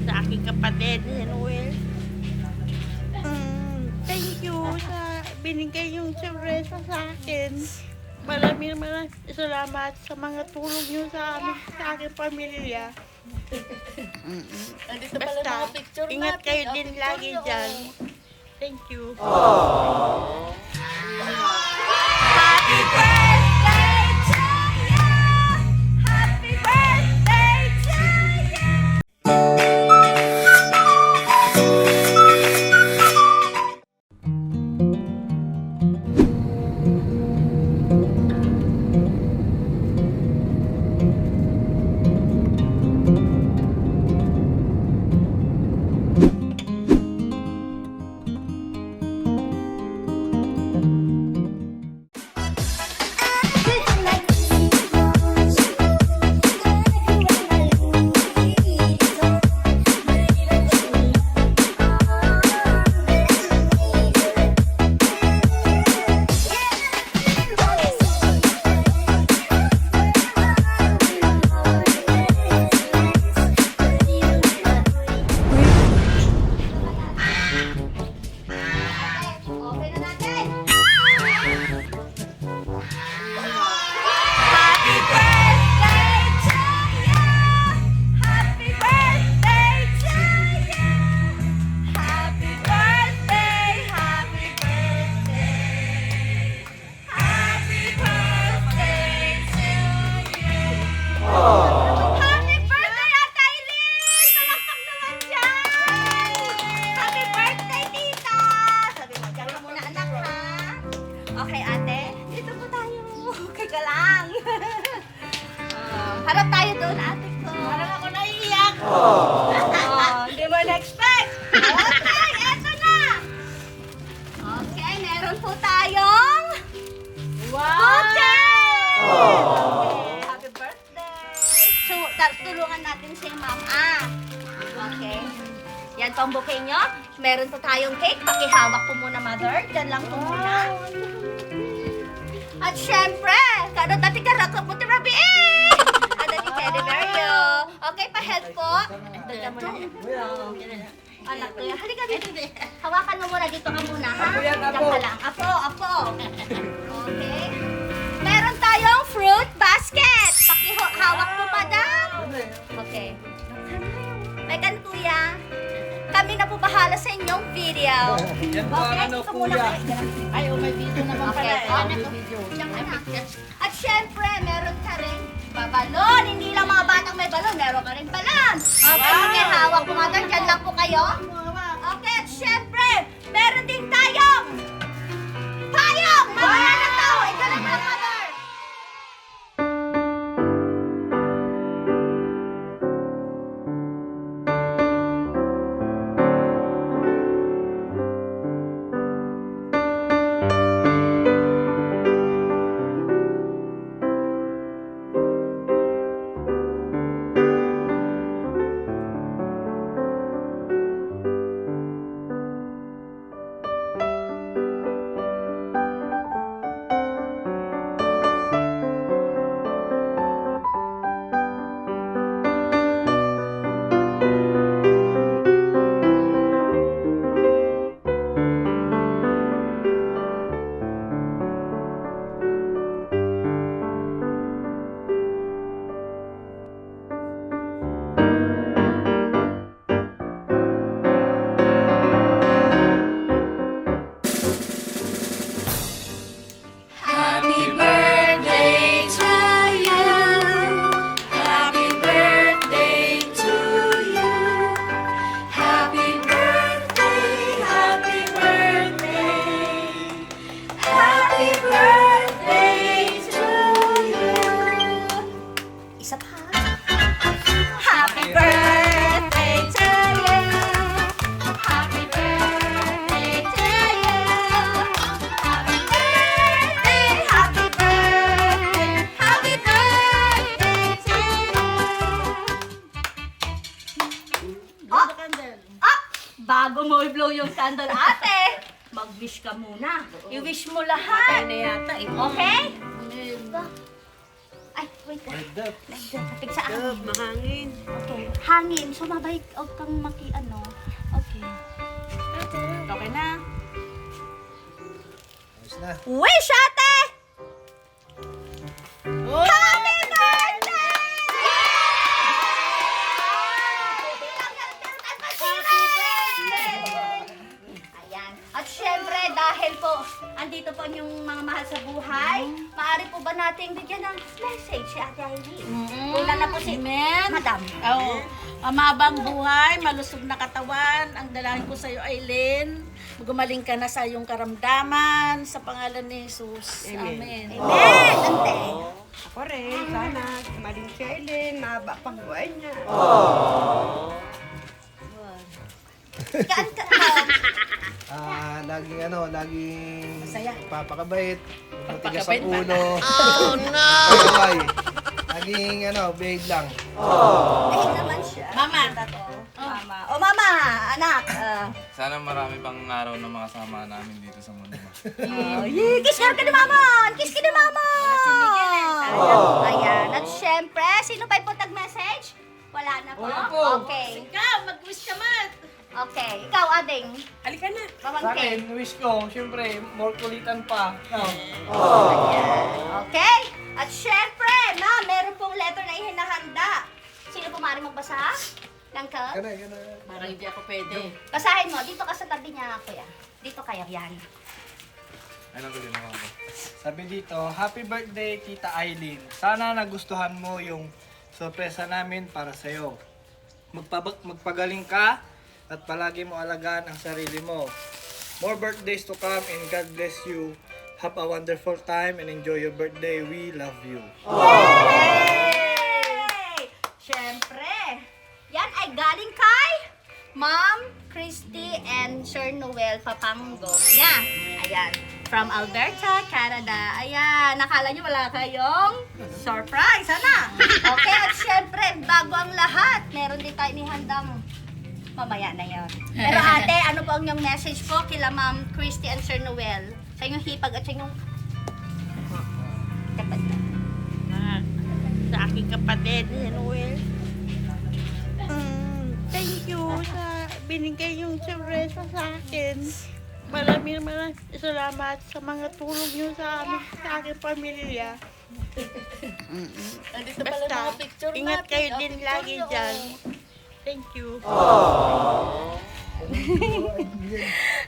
sa aking kapatid, si Noel. Thank you sa binigay yung sorpresa sa akin. Maraming salamat sa mga tulong niyo sa amin, sa aking pamilya. Basta, ingat kayo din lagi dyan. Thank you. Happy birthday to you! Happy birthday to you! Okay na natin. Happy birthday to you! Happy birthday to you! Happy birthday, happy birthday. Happy birthday to you. Happy birthday, Ate Aileen! Palakpak naman dyan! Happy birthday, tita! Sabi mo, dyan ka muna anak ha? Okay, ate. Dito po tayo. Kaya lang. Harap tayo doon, ate ko. Parang ako naiiyak. Hindi mo na-expect. Okay, eto na. Okay, meron po tayong bouquet! Okay, happy birthday. So, tulungan natin si Mama. Okay. Yan po ang bouquet nyo. Meron po tayong cake. Pakihawak po muna, Mother. Diyan lang po muna. At syempre, kano dati karakap mo tirabi eh! Ano ni Teddy Mario? Okay, pa-help po. Doon ka muna. Anak ko yan. Halika dito. Hawakan mo muna dito ka muna, ha? Diyan ka lang. Apo. Okay. Meron tayong fruit basket. Pakihawak po, madam. Okay. May kan, kuya. Kami na po bahala sa inyong video. Yan po ang ano, ito muna kuya. kayo. Ay, may video naman Okay. pala. Diyan ka na. At syempre, meron ka rin balon. Hindi lang mga batang may balon, meron ka rin balon. Okay, okay, hawak po mga dyan lang po kayo. Okay, at syempre, meron din tayong payong! Mamaya na to! Ito lang mga mother! Happy birthday to you. Happy birthday to you. Happy birthday, happy birthday. Happy birthday to you. Isa pa. Happy birthday to you. Happy birthday to you. Happy birthday, happy birthday, happy birthday to you. Bago mo i-blow yung candle, ate, mag-wish ka muna. I-wish mo lahat. Ay na yata. Okay? Ay, wait. Nagdap. Lapit sa akin. Mahangin. Okay. Hangin. So, mabay, huwag kang maki-ano. Okay. Okay na. Ayos na. Wish, ate! Happy birthday! Ayan. At syempre, dahil po, andito po yung mga mahal sa buhay, maaari po ba nating bigyan ng message si Ate Aileen? Una na po si Madam. Oo. Mabang buhay, malusog na katawan. Ang dalangin ko sa iyo, Aileen. Gumaling ka na sa iyong karamdaman. Sa pangalan ni Jesus. Amen. Amen! Ante. Ako rin, sana gumaling si Aileen, mahaba pang buhay niya. Laging Masaya. papakabait, matigas Papakabait ang ba? ulo. Oh no! Laging behave lang. Dahil naman siya. Mama. Mama. O mama, anak. Sana marami pang araw na makasama namin dito sa mundo. Kiss ka ni mama! Kiss ka ni mama! Si Miguel eh. Ayan. At syempre, sino pa yung nag-message? Wala na po? Wala po. Okay. Ikaw, mag-wish ka man. Okay. Ikaw, Ading. Halika na. Sa Mamangkin. akin, wish ko, syempre, more kulitan pa. No? Okay. At syempre, ma'am, meron pong letter na ihinahanda. Sino po maaaring magbasa? Ng cup? Gana. Parang hindi ako pwede. Basahin mo. Dito ka sa tabi niya, kuya. Dito kayo, yan. Ano ko din ako? Sabi dito, Happy birthday, Tita Aileen. Sana nagustuhan mo yung sorpresa namin para sa'yo. Magpagaling ka at palagi mo alagaan ang sarili mo. More birthdays to come and God bless you. Have a wonderful time and enjoy your birthday. We love you. Yay! Siyempre, yan ay galing kay Ma'am Christy and Sir Noel Papango. Yan. Ayan. From Alberta, Canada. Ayan. Nakala nyo wala kayong surprise. Ano? Okay. At syempre, bago ang lahat, meron din tayo inihandang mamaya na yun. Pero ate, ano po ang inyong message po kila Ma'am Christy and Sir Noel? Sa inyong hipag at sa inyong kapatid. Sa aking kapatid, si Noel. Thank you sa binigay yung sorpresa sa akin. Maraming salamat sa mga tulong niyo sa amin, sa aking pamilya. Andito pala Basta, mga picture ingat natin. kayo Oh, din picture lagi yun. dyan. Thank you.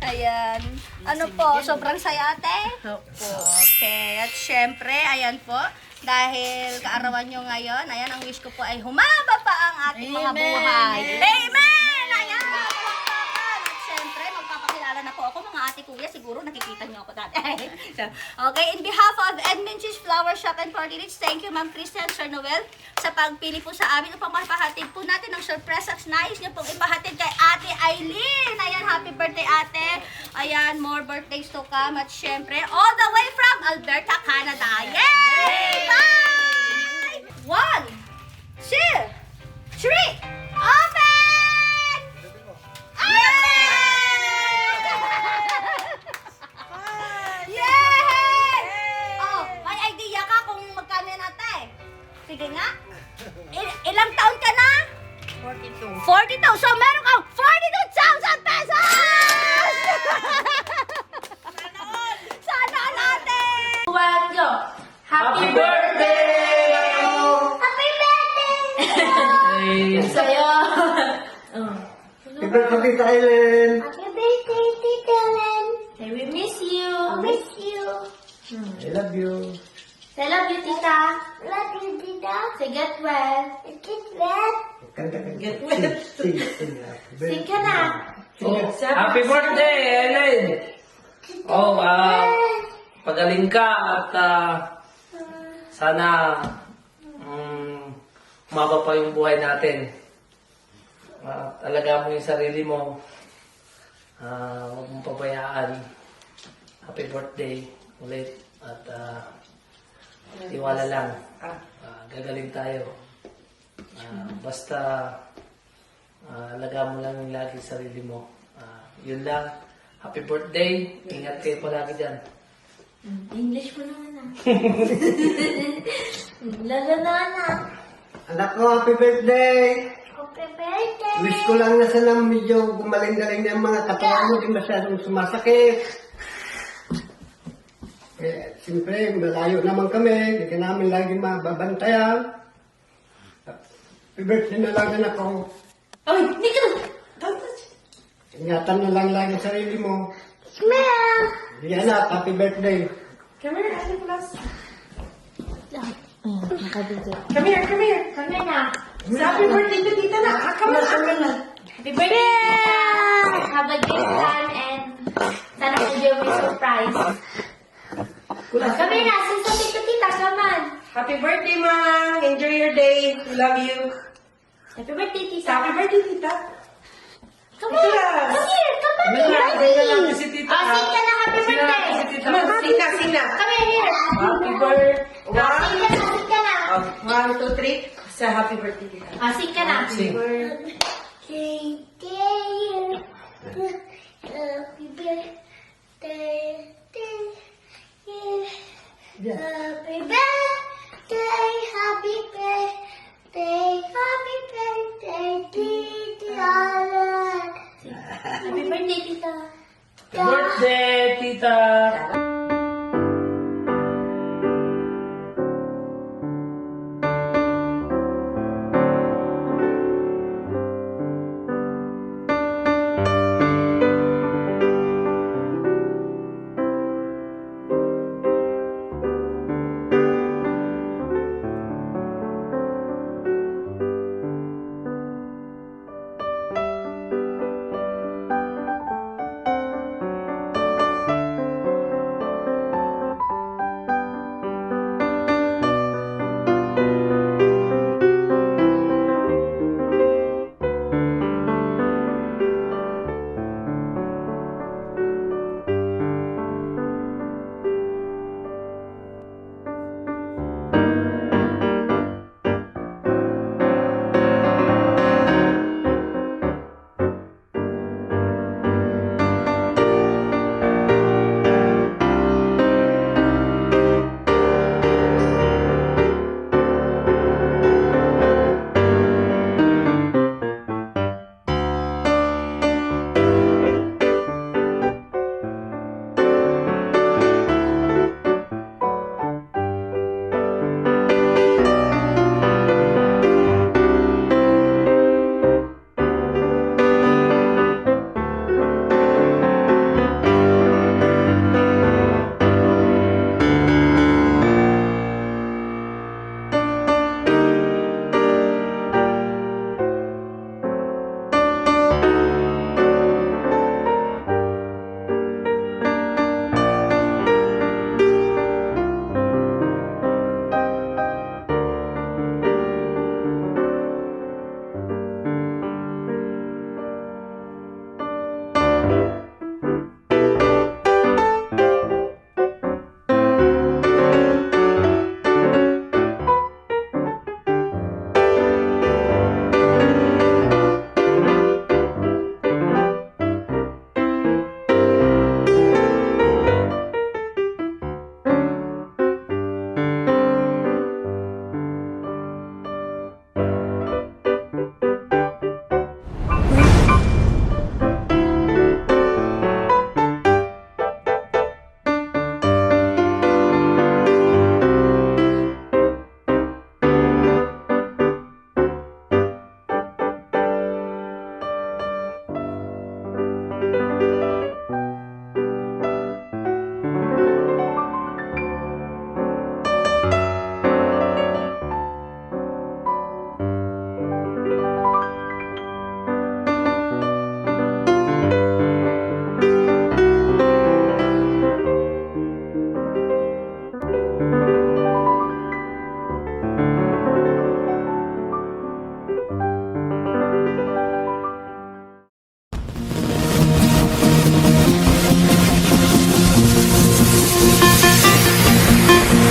Ayan. Ano po, sobrang saya ate? Okay. At syempre, ayan po. Dahil kaarawan nyo ngayon, ayan, ang wish ko po ay humaba pa ang ating mga Amen. buhay. Amen! Ayan! At syempre, magpapakilala na po ako, mga ate kuya. Siguro nakikita nyo ako dati. Okay, in behalf of Edmonton's Flower Shop and Party Rich, thank you Ma'am Christian, Sir Noel, sa pagpili po sa amin upang mapahatid po natin ang surprise at nais nyo pong ipahatid kay Ate Aileen. Ayan, happy birthday ate. Ayan, more birthdays to come. At syempre, all the way from Alberta, Canada. Yay! Bye! 1, 2, 3, open! Yay! Oh, may idea ka kung magkano yan ate? Sige nga. Ilang taon ka na? 42. 42. So, meron kang 42,000 pesos! Sana all natin! Happy birthday! Happy birthday! Sa'yo! Happy birthday, Tita Aileen! Happy birthday, Tita Len! Hey, we miss you! I miss you! I love you. I love you, Tita! Love you, Tita! Say get well! Get well! Get well. Sing ka na! Happy birthday, Aileen! Oh, pagaling ka at sana umaba pa yung buhay natin. Alagaan mo yung sarili mo. Huwag mong pabayaan. Happy birthday ulit. At tiwala lang. Gagaling tayo. Basta alagaan mo lang yung lagi sarili mo. Yun lang. Happy birthday. Ingat kayo palagi dyan. English mo naman ah. Lalo na anak. Anak ko, happy birthday! Happy birthday! Wish ko lang na sana medyo gumaling-galing na yung mga katawan mo, di masyadong sumasakit. Eh, siyempre, malayo naman kami, hindi ka namin lagi mababantayan. Happy birthday na lang anak ko. Ay, hindi ka na. Ingatan na lang lagi ang sarili mo. Smell! Hindi anak, happy birthday. Come here, Ate Plus. Come here na. Happy birthday to Tita na. Come on. Happy birthday! Have a good time and sana enjoy my surprise. Come here na, since tita, come on. Happy birthday, Mom. Enjoy your day. We love you. Happy birthday, tita. Happy birthday, Tita. Come here, come here, come on. Birthday si Tita. Sing ka na, happy birthday. Come on, sing na. Come here. Happy birthday. Sing ka na. 1, 2, 3. Sa happy birthday, Tita. Sing ka na. Sing. Birthday, dear. Happy birthday, dear. Happy birthday, happy birthday, happy birthday, Tita. Happy birthday, Tita. Birthday, tita!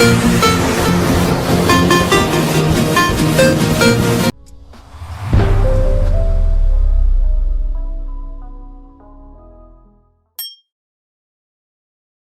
Thank you.